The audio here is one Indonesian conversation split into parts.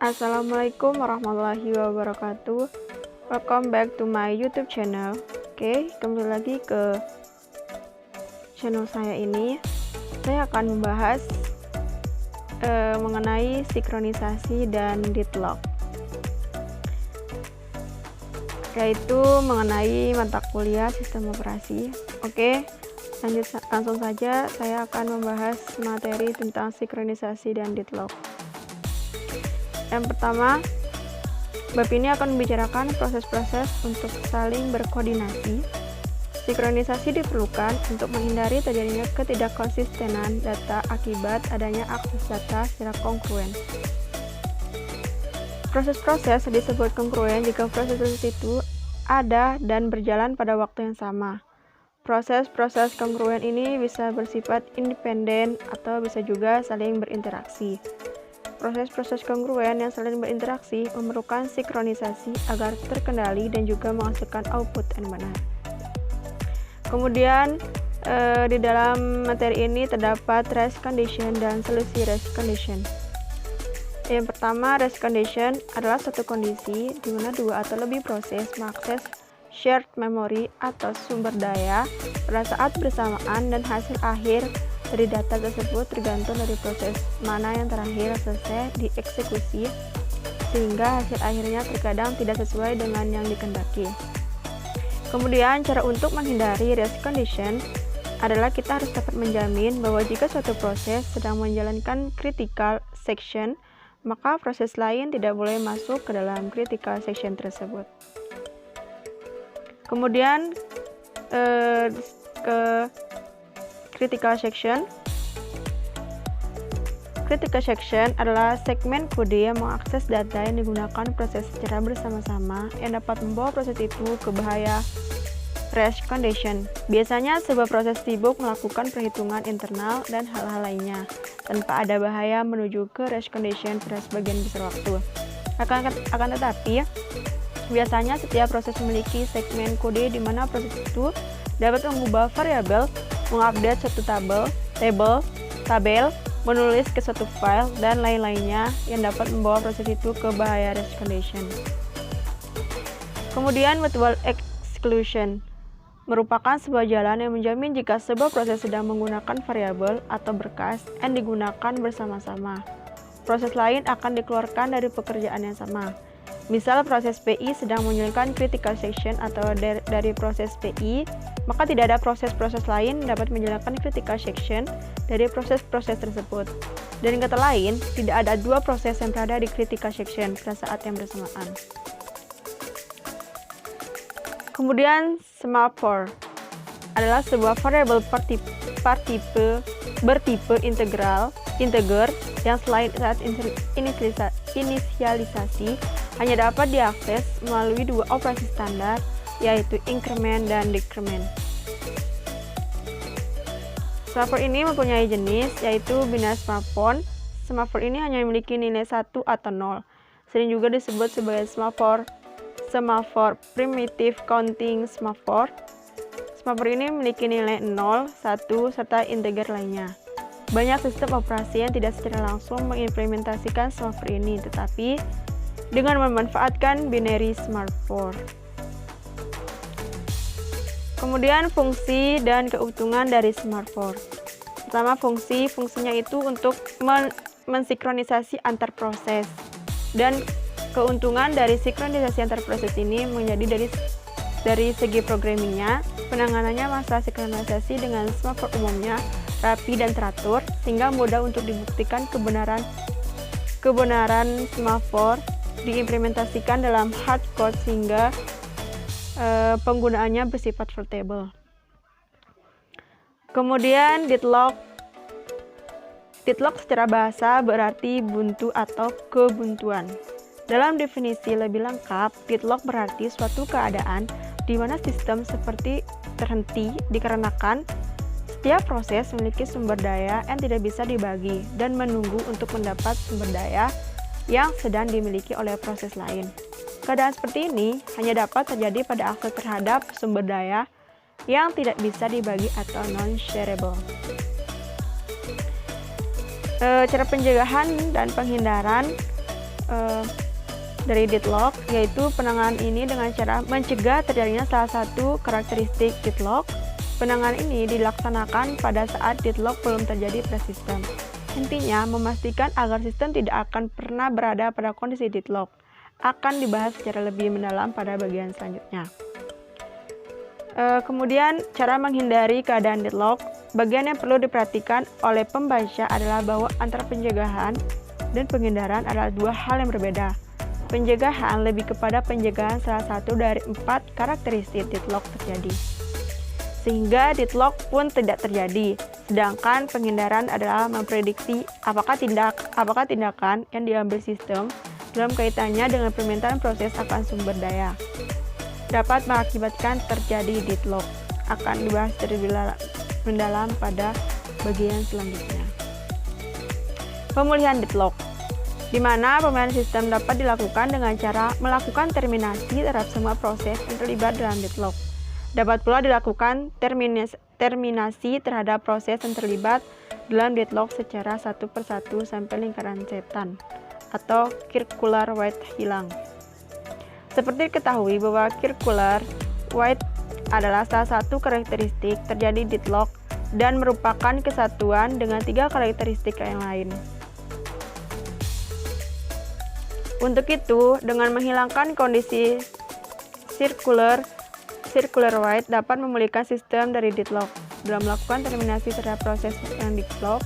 Assalamualaikum warahmatullahi wabarakatuh. Welcome back to my YouTube channel. Oke, kembali lagi ke channel saya ini. Saya akan membahas mengenai sinkronisasi dan deadlock, yaitu mengenai mata kuliah sistem operasi. Oke, langsung saja saya akan membahas materi tentang sinkronisasi dan deadlock. Yang pertama, bab ini akan membicarakan proses-proses untuk saling berkoordinasi. Sinkronisasi diperlukan untuk menghindari terjadinya ketidakkonsistenan data akibat adanya akses data secara kongruen. Proses-proses disebut kongruen jika proses-proses itu ada dan berjalan pada waktu yang sama. Proses-proses kongruen ini bisa bersifat independen atau bisa juga saling berinteraksi. Proses-proses kongruen yang saling berinteraksi memerlukan sinkronisasi agar terkendali dan juga menghasilkan output yang benar. Kemudian di dalam materi ini terdapat race condition dan solusi race condition. Yang pertama, race condition adalah suatu kondisi di mana dua atau lebih proses mengakses shared memory atau sumber daya pada saat bersamaan dan hasil akhir dari data tersebut tergantung dari proses mana yang terakhir selesai dieksekusi, sehingga hasil akhirnya terkadang tidak sesuai dengan yang dikehendaki. Kemudian, cara untuk menghindari race condition adalah kita harus dapat menjamin bahwa jika suatu proses sedang menjalankan critical section, maka proses lain tidak boleh masuk ke dalam critical section tersebut. Kemudian ke critical section. Critical section adalah segmen kode yang mengakses data yang digunakan proses secara bersama-sama yang dapat membawa proses itu ke bahaya race condition. Biasanya sebuah proses sibuk melakukan perhitungan internal dan hal-hal lainnya tanpa ada bahaya menuju ke race condition pada sebagian besar waktu. Akan tetapi, biasanya setiap proses memiliki segmen kode di mana proses itu dapat mengubah variabel, mengupdate suatu tabel, menulis ke suatu file, dan lain-lainnya yang dapat membawa proses itu ke bahaya race condition. Kemudian mutual exclusion merupakan sebuah jalan yang menjamin jika sebuah proses sedang menggunakan variabel atau berkas yang digunakan bersama-sama, proses lain akan dikeluarkan dari pekerjaan yang sama. Misal proses PI sedang menjalankan critical section atau dari proses PI, maka tidak ada proses-proses lain dapat menjalankan critical section dari proses-proses tersebut. Dan kata lain, tidak ada dua proses yang berada di critical section pada saat yang bersamaan. Kemudian semaphore adalah sebuah variabel bertipe integer yang selain saat inisialisasi hanya dapat diakses melalui dua operasi standar, yaitu increment dan decrement. Semaphore ini mempunyai jenis, yaitu binary semaphore. Semaphore ini hanya memiliki nilai 1 atau 0. Sering juga disebut sebagai semaphore primitive counting semaphore. Semaphore ini memiliki nilai 0, 1, serta integer lainnya. Banyak sistem operasi yang tidak secara langsung mengimplementasikan semaphore ini, tetapi dengan memanfaatkan binary semaphore. Kemudian fungsi dan keuntungan dari semaphore. Pertama, fungsinya itu untuk mensinkronisasi antar proses. Dan keuntungan dari sinkronisasi antar proses ini menjadi dari segi programmingnya, penanganannya masalah sinkronisasi dengan semaphore umumnya rapi dan teratur, sehingga mudah untuk dibuktikan kebenaran semaphore diimplementasikan dalam hard code sehingga penggunaannya bersifat portable. Kemudian deadlock secara bahasa berarti buntu atau kebuntuan. Dalam definisi lebih lengkap, deadlock berarti suatu keadaan di mana sistem seperti terhenti dikarenakan setiap proses memiliki sumber daya yang tidak bisa dibagi dan menunggu untuk mendapat sumber daya yang sedang dimiliki oleh proses lain. Keadaan seperti ini hanya dapat terjadi pada akses terhadap sumber daya yang tidak bisa dibagi atau non-shareable. Cara pencegahan dan penghindaran dari deadlock, yaitu penanganan ini dengan cara mencegah terjadinya salah satu karakteristik deadlock. Penanganan ini dilaksanakan pada saat deadlock belum terjadi pada sistem. Intinya, memastikan agar sistem tidak akan pernah berada pada kondisi deadlock. Akan dibahas secara lebih mendalam pada bagian selanjutnya. Kemudian, cara menghindari keadaan deadlock. Bagian yang perlu diperhatikan oleh pembaca adalah bahwa antara pencegahan dan penghindaran adalah dua hal yang berbeda. Pencegahan lebih kepada pencegahan salah satu dari 4 karakteristik deadlock terjadi, sehingga deadlock pun tidak terjadi. Sedangkan penghindaran adalah memprediksi apakah tindakan yang diambil sistem dalam kaitannya dengan permintaan proses akan sumber daya dapat mengakibatkan terjadi deadlock. Akan dibahas lebih mendalam pada bagian selanjutnya. Pemulihan deadlock, di mana pemulihan sistem dapat dilakukan dengan cara melakukan terminasi terhadap semua proses yang terlibat dalam deadlock. Dapat pula dilakukan terminasi terhadap proses yang terlibat dalam deadlock secara satu persatu sampai lingkaran setan atau circular white hilang. Seperti diketahui bahwa circular white adalah salah satu karakteristik terjadi deadlock dan merupakan kesatuan dengan 3 karakteristik yang lain. Untuk itu, dengan menghilangkan kondisi circular white dapat memulihkan sistem dari deadlock. Dalam melakukan terminasi terhadap proses yang deadlock,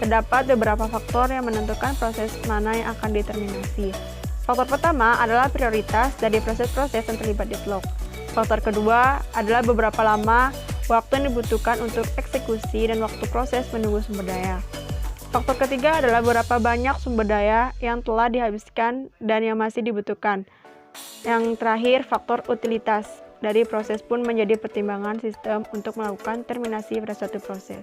terdapat beberapa faktor yang menentukan proses mana yang akan diterminasi. Faktor pertama adalah prioritas dari proses-proses yang terlibat deadlock. Faktor kedua adalah beberapa lama waktu yang dibutuhkan untuk eksekusi dan waktu proses menunggu sumber daya. Faktor ketiga adalah berapa banyak sumber daya yang telah dihabiskan dan yang masih dibutuhkan. Yang terakhir, faktor utilitas dari proses pun menjadi pertimbangan sistem untuk melakukan terminasi pada suatu proses.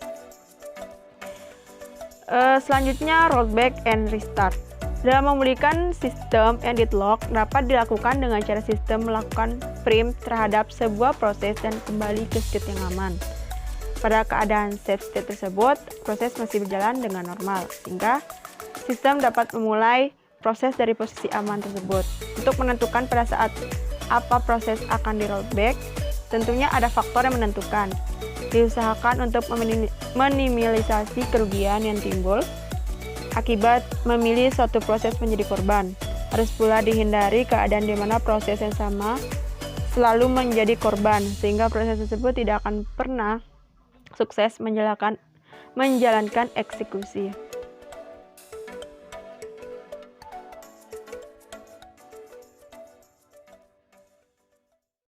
Selanjutnya, rollback and restart. Dalam memulihkan sistem yang deadlock dapat dilakukan dengan cara sistem melakukan prime terhadap sebuah proses dan kembali ke state yang aman. Pada keadaan safe state tersebut, proses masih berjalan dengan normal, sehingga sistem dapat memulai proses dari posisi aman tersebut. Untuk menentukan pada saat apa proses akan di rollback, tentunya ada faktor yang menentukan. Diusahakan untuk meminimalisasi kerugian yang timbul akibat memilih suatu proses menjadi korban. Harus pula dihindari keadaan di mana proses yang sama selalu menjadi korban, sehingga proses tersebut tidak akan pernah sukses menjalankan eksekusi.